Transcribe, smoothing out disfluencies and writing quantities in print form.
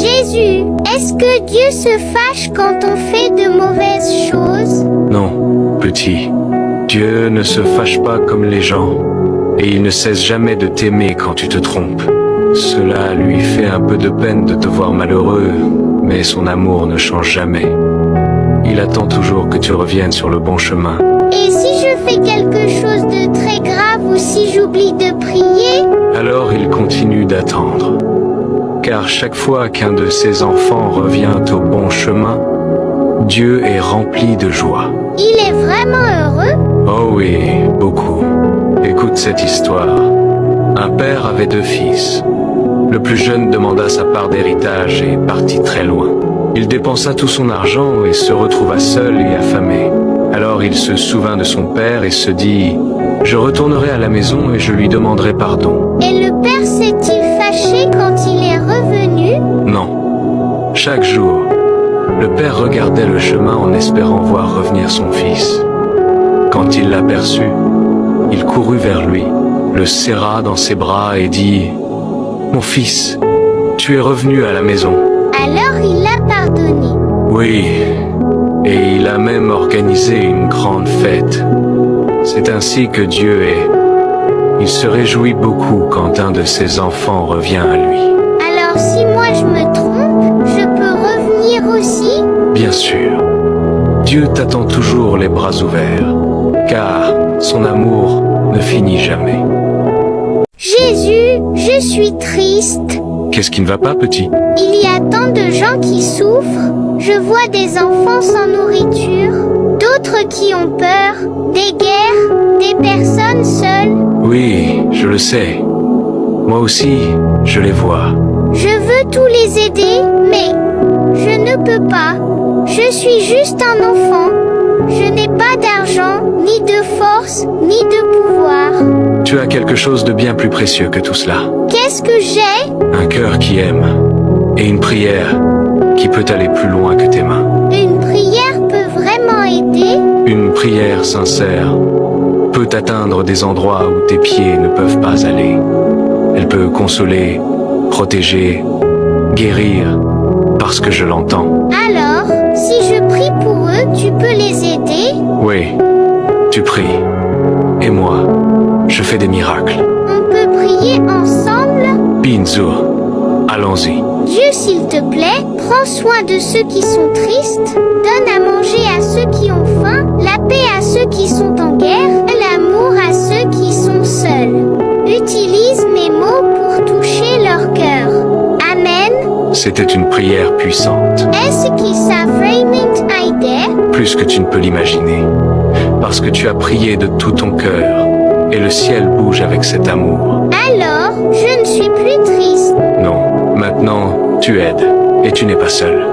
Jésus, est-ce que Dieu se fâche quand on fait de mauvaises choses? Non, petit. Dieu ne se fâche pas comme les gens, et il ne cesse jamais de t'aimer quand tu te trompes. Cela lui fait un peu de peine de te voir malheureux, mais son amour ne change jamais. Il attend toujours que tu reviennes sur le bon chemin. Et si je fais quelque chose de très grave ou si j'oublie de prier? Alors il continue d'attendre. Car chaque fois qu'un de ses enfants revient au bon chemin, Dieu est rempli de joie. Il est vraiment heureux? Oh oui, beaucoup. Écoute cette histoire. Un père avait 2 fils. Le plus jeune demanda sa part d'héritage et partit très loin. Il dépensa tout son argent et se retrouva seul et affamé. Alors il se souvint de son père et se dit « Je retournerai à la maison et je lui demanderai pardon. » Et le père s'est-il fâché quand il est revenu? Non. Chaque jour, le père regardait le chemin en espérant voir revenir son fils. Quand il l'aperçut, il courut vers lui, le serra dans ses bras et dit « Mon fils, tu es revenu à la maison. » Alors il l'a pardonné. Oui, et il a même organisé une grande fête. C'est ainsi que Dieu est. Il se réjouit beaucoup quand un de ses enfants revient à lui. Alors si moi je me trompe, je peux revenir aussi? Bien sûr, Dieu t'attend toujours les bras ouverts, car son amour ne finit jamais. Jésus, je suis triste. Qu'est-ce qui ne va pas, petit? Il y a tant de gens qui souffrent. Je vois des enfants sans nourriture, d'autres qui ont peur, des guerres, des personnes seules. Oui, je le sais. Moi aussi, je les vois. Je veux tous les aider, mais je ne peux pas. Je suis juste un enfant. Je n'ai pas d'argent, ni de force, ni de pouvoir. Tu as quelque chose de bien plus précieux que tout cela. Qu'est-ce que j'ai? Un cœur qui aime, et une prière qui peut aller plus loin que tes mains. Une prière peut vraiment aider? Une prière sincère peut atteindre des endroits où tes pieds ne peuvent pas aller. Elle peut consoler, protéger, guérir, parce que je l'entends. Alors, si je prie pour eux, tu peux les aider? Oui, tu pries. Et moi, je fais des miracles. On peut prier ensemble? Binzu, allons-y. Dieu, s'il te plaît, prends soin de ceux qui sont tristes, donne à manger à ceux qui ont faim, la paix à ceux qui sont en guerre, l'amour à ceux qui sont seuls. Utilise mes mots pour toucher leur cœur. Amen. C'était une prière puissante, Est-ce que ça framing idée? plus que tu ne peux l'imaginer. Parce que tu as prié de tout ton cœur, et le ciel bouge avec cet amour. Alors, je ne suis plus triste. Non, maintenant, tu aides, et tu n'es pas seul.